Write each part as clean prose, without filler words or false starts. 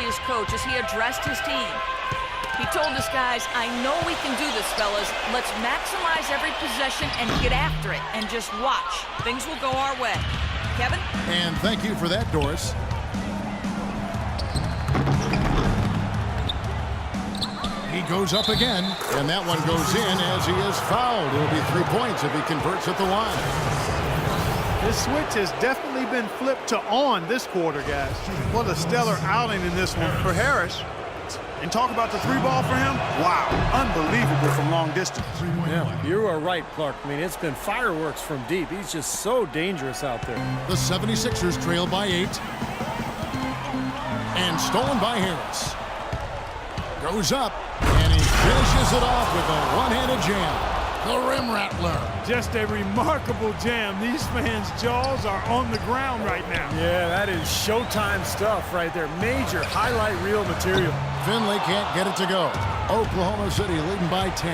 his coach as he addressed his team. He told his guys, I know we can do this, fellas. Let's maximize every possession and get after it and just watch. Things will go our way. Kevin? And thank you for that, Doris. He goes up again, and that one goes in as he is fouled. It'll be 3 points if he converts at the line. This switch has definitely been flipped to on this quarter, guys. What a stellar outing in this one for Harris. And talk about the three ball for him. Wow, unbelievable from long distance. Yeah, you are right, Clark. I mean, it's been fireworks from deep. He's just so dangerous out there. The 76ers trail by 8. And stolen by Harris. Goes up, and he finishes it off with a one-handed jam. The rim rattler. Just a remarkable jam. These fans' jaws are on the ground right now. Yeah, that is Showtime stuff right there. Major highlight reel material. Finley can't get it to go. Oklahoma City leading by 10.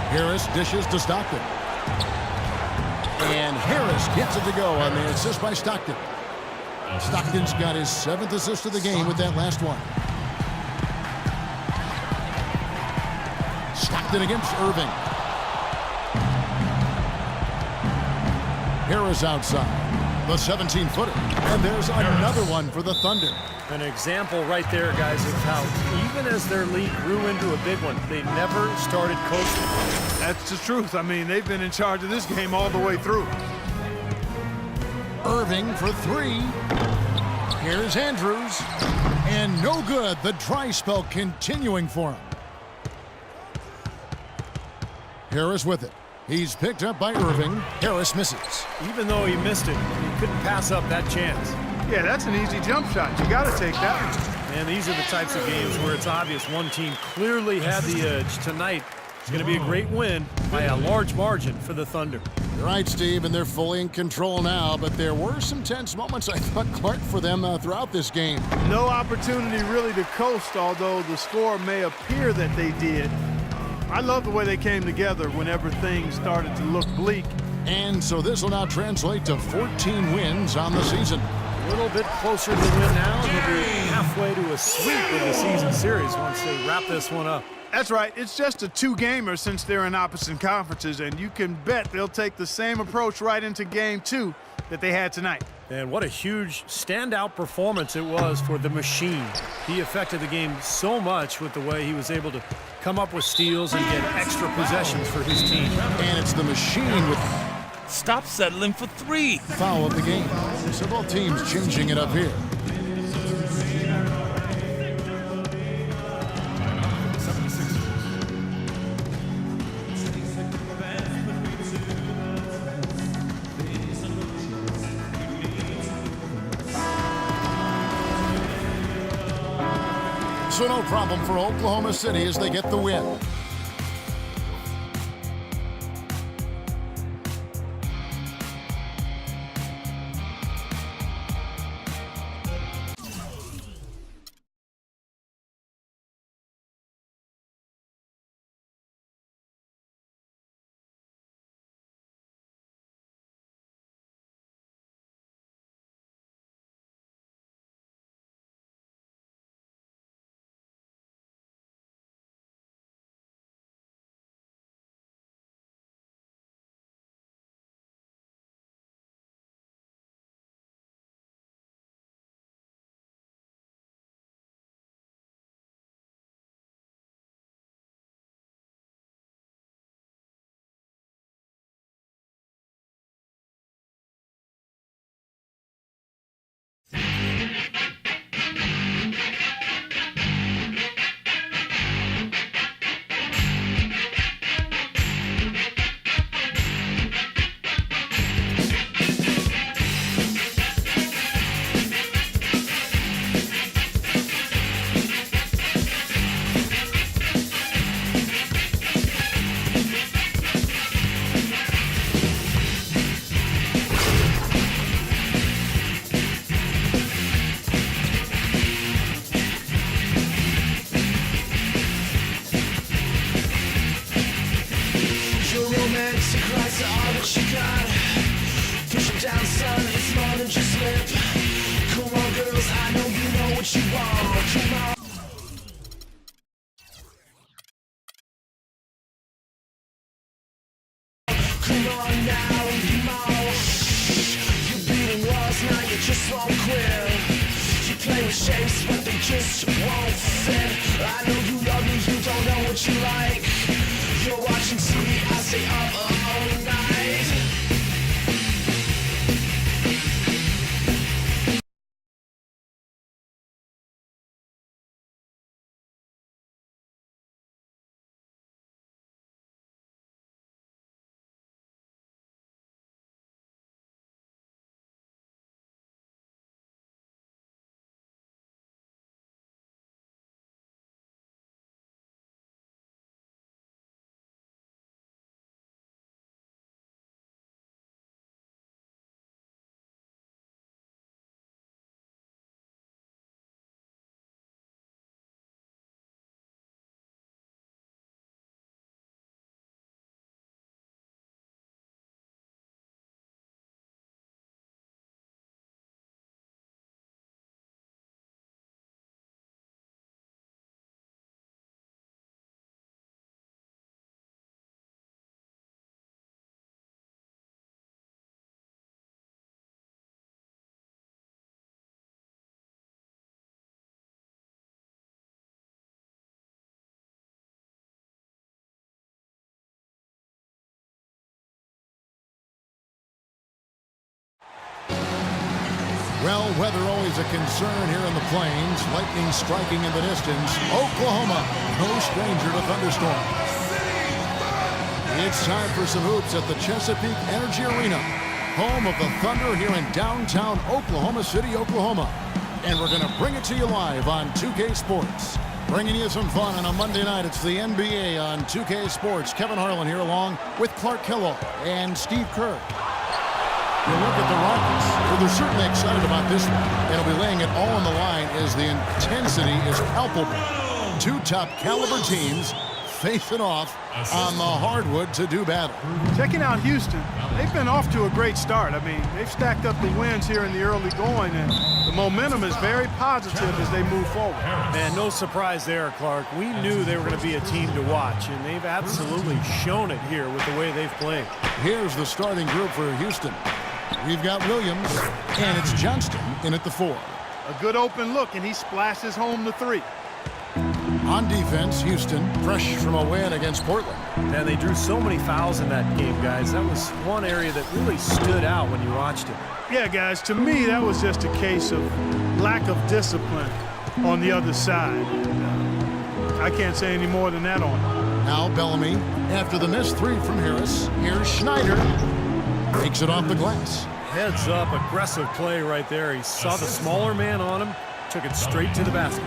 Harris dishes to Stockton. And Harris gets it to go on the assist by Stockton. Stockton's got his 7th assist of the game with that last one. Stockton against Irving. Harris outside. The 17-footer. And there's another one for the Thunder. An example right there, guys, of how even as their lead grew into a big one, they never started coasting. That's the truth. I mean, they've been in charge of this game all the way through. Irving for 3. Here's Andrews. And no good. The dry spell continuing for him. Harris with it. He's picked up by Irving. Harris misses. Even though he missed it, he couldn't pass up that chance. Yeah, that's an easy jump shot. You got to take that. And these are the types of games where it's obvious one team clearly had the edge. Tonight, it's going to be a great win by a large margin for the Thunder. You're right, Steve, and they're fully in control now, but there were some tense moments, I thought, Clark, for them throughout this game. No opportunity really to coast, although the score may appear that they did. I love the way they came together whenever things started to look bleak. And so this will now translate to 14 wins on the season. A little bit closer to the win now, and they'll be halfway to a sweep in the season series once they wrap this one up. That's right. It's just a two-gamer since they're in opposite conferences, and you can bet they'll take the same approach right into Game 2 that they had tonight. And what a huge standout performance it was for the Machine. He affected the game so much with the way he was able to come up with steals and get extra possessions for his team. And it's the Machine with Stop settling for 3. foul of the game. So both teams changing it up here. So no problem for Oklahoma City as they get the win. Down, son, it's more than just slip. Come on, girls, I know you know. what you want. Come on. Come on now, come on. You're beating walls, now you just won't quit. You play with shapes, but they just won't fit. I know you love me, you don't know what you like. You're watching TV, I stay up all night. Well, weather always a concern here in the Plains. Lightning striking in the distance. Oklahoma, no stranger to thunderstorms. It's time for some hoops at the Chesapeake Energy Arena, home of the Thunder here in downtown Oklahoma City, Oklahoma. And we're going to bring it to you live on 2K Sports. Bringing you some fun on a Monday night. It's the NBA on 2K Sports. Kevin Harlan here along with Clark Kellogg and Steve Kerr. You look at the Rockets, well, they're certainly excited about this one. They'll be laying it all on the line as the intensity is palpable. Two top caliber teams facing off on the hardwood to do battle. Checking out Houston, they've been off to a great start. I mean, they've stacked up the wins here in the early going, and the momentum is very positive as they move forward. And no surprise there, Clark. We knew they were going to be a team to watch, and they've absolutely shown it here with the way they've played. Here's the starting group for Houston. We've got Williams, and it's Johnston in at the 4. A good open look, and he splashes home the 3. On defense, Houston, fresh from a win against Portland. And they drew so many fouls in that game, guys. That was one area that really stood out when you watched it. Yeah, guys, to me, that was just a case of lack of discipline on the other side. I can't say any more than that on it. Now Bellamy, after the missed 3 from Harris. Here's Schneider. Takes it off the glass. Heads up, aggressive play right there. He saw the smaller man on him, took it straight to the basket.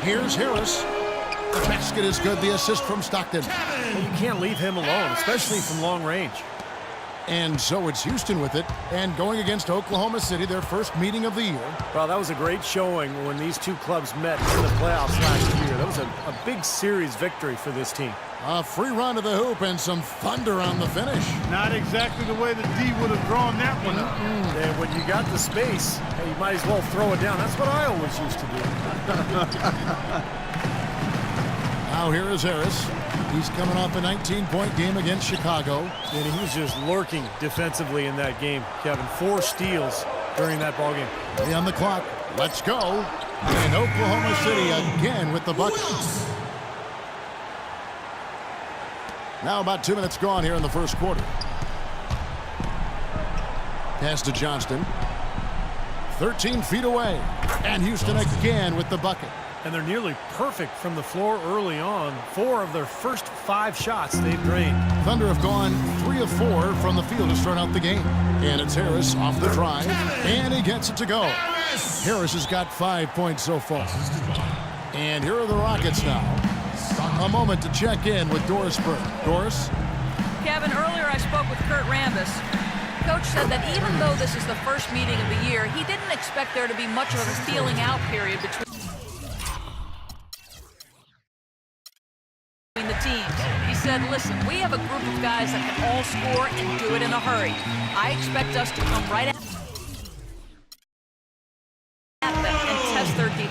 Here's Harris. The basket is good. The assist from Stockton. Well, you can't leave him alone, especially from long range. And so it's Houston with it, and going against Oklahoma City, their first meeting of the year. Well, that was a great showing when these two clubs met in the playoffs last year. That was a big series victory for this team. A free run to the hoop and some thunder on the finish. Not exactly the way the D would have drawn that one up. And when you got the space, hey, you might as well throw it down. That's what I always used to do. Now here is Harris. He's coming off a 19-point game against Chicago. And he was just lurking defensively in that game, Kevin. 4 steals during that ballgame. 3 on the clock. Let's go. And Oklahoma City again with the bucket. Now about 2 minutes gone here in the first quarter. Pass to Johnston. 13 feet away. And Houston again with the bucket. And they're nearly perfect from the floor early on. 4 of their first 5 shots they've drained. Thunder have gone 3 of 4 from the field to start out the game. And it's Harris off the drive. And he gets it to go. Harris has got 5 points so far. And here are the Rockets now. A moment to check in with Doris Burke. Doris? Kevin, earlier I spoke with Kurt Rambis. Coach said that even though this is the first meeting of the year, he didn't expect there to be much of a feeling out period between the teams. He said, listen, we have a group of guys that can all score and do it in a hurry. I expect us to come right out.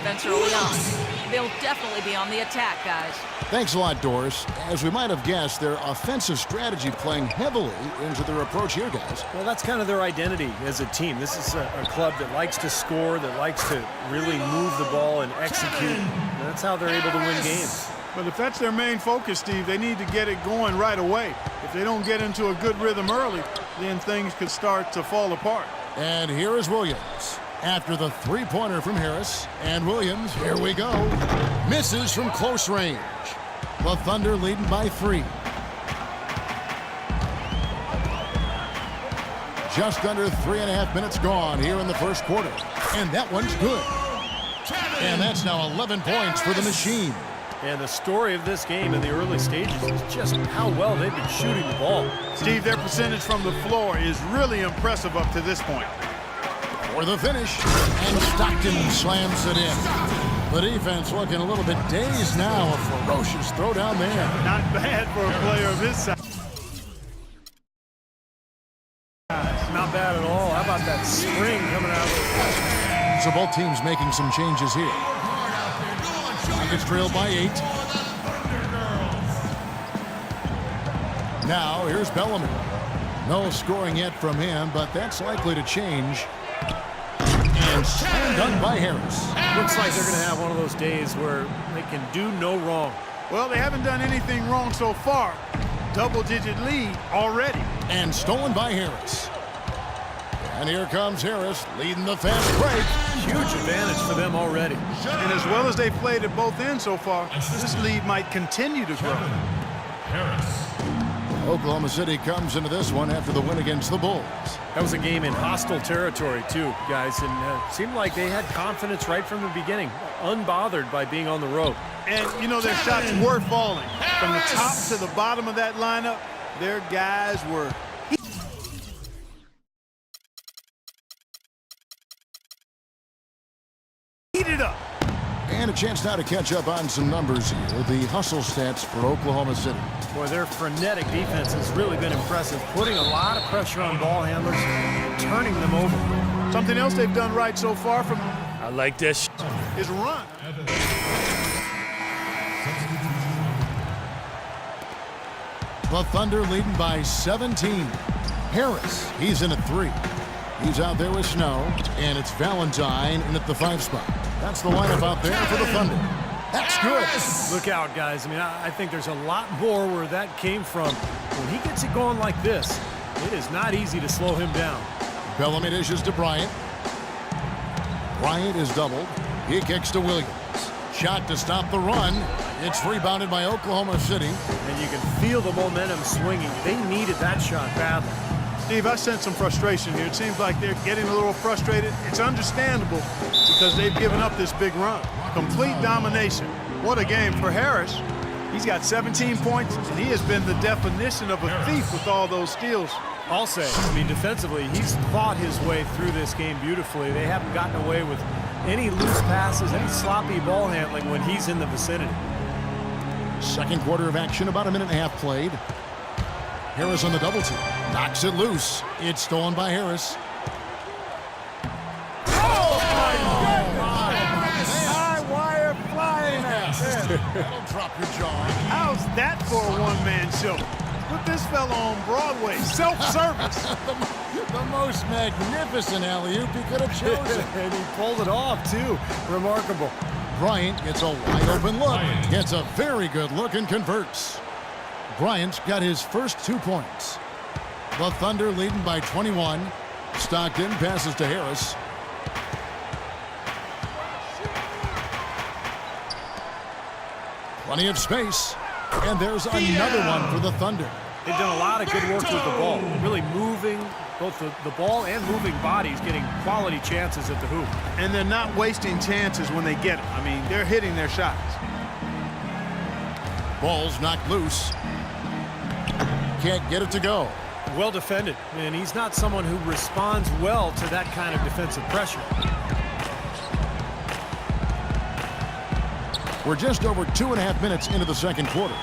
defense early on. They'll definitely be on the attack, guys. Thanks a lot, Doris. As we might have guessed, their offensive strategy playing heavily into their approach here, guys. Well, that's kind of their identity as a team. This is a club that likes to score, that likes to really move the ball and execute. And that's how they're able to win games. But if that's their main focus, Steve, they need to get it going right away. If they don't get into a good rhythm early, then things could start to fall apart. And here is Williams after the three-pointer from Harris. And Williams, here we go, misses from close range. The Thunder leading by 3. Just under 3.5 minutes gone here in the first quarter. And that one's good. And that's now 11 points for the Machine. And the story of this game in the early stages is just how well they've been shooting the ball. Steve, their percentage from the floor is really impressive up to this point. For the finish, and Stockton slams it in. The defense looking a little bit dazed now. A ferocious throw down there. Not bad for a player of his size. Not bad at all. How about that spring coming out? So both teams making some changes here. Rockets trail by 8. Now here's Bellamy. No scoring yet from him, but that's likely to change. And slam dunk by Harris. Looks like they're going to have one of those days where they can do no wrong. Well, they haven't done anything wrong so far. Double-digit lead already. And stolen by Harris. And here comes Harris leading the fast break. Huge advantage for them already. And as well as they've played at both ends so far, this lead might continue to grow. Oklahoma City comes into this one after the win against the Bulls. That was a game in hostile territory too, guys, and seemed like they had confidence right from the beginning, unbothered by being on the road. And, you know, their shots were falling. From the top to the bottom of that lineup, their guys were heated up. And a chance now to catch up on some numbers here. The hustle stats for Oklahoma City. Boy, their frenetic defense has really been impressive, putting a lot of pressure on ball handlers, turning them over. Something else they've done right so far from I like this. is run. The Thunder leading by 17. Harris, he's in at 3. He's out there with Snow, and it's Valentine in at the 5 spot. That's the lineup out there for the Thunder. That's good. Look out, guys. I mean, I think there's a lot more where that came from. When he gets it going like this, it is not easy to slow him down. Bellamy dishes to Bryant. Bryant is doubled. He kicks to Williams. Shot to stop the run. It's rebounded by Oklahoma City. And you can feel the momentum swinging. They needed that shot badly. Steve, I sense some frustration here. It seems like they're getting a little frustrated. It's understandable because they've given up this big run. Complete domination. What a game for Harris. He's got 17 points, and he has been the definition of a thief with all those steals. I'll say, I mean, defensively, he's fought his way through this game beautifully. They haven't gotten away with any loose passes, any sloppy ball handling when he's in the vicinity. Second quarter of action, about a minute and a half played. Harris on the double team. Knocks it loose. It's stolen by Harris. High wire flying out there. That'll drop your jaw. How's that for a one-man show? Put this fella on Broadway. Self-service. The most magnificent alley-oop he could have chosen. And he pulled it off, too. Remarkable. Bryant gets a wide-open look. Gets a very good look and converts. Bryant's got his first 2 points. The Thunder leading by 21. Stockton passes to Harris. Plenty of space. And there's another one for the Thunder. They've done a lot of good work with the ball. Really moving both the ball and moving bodies, getting quality chances at the hoop. And they're not wasting chances when they get them. I mean, they're hitting their shots. Ball's knocked loose. Can't get it to go. Well defended, and he's not someone who responds well to that kind of defensive pressure. We're just over 2.5 minutes into the second quarter.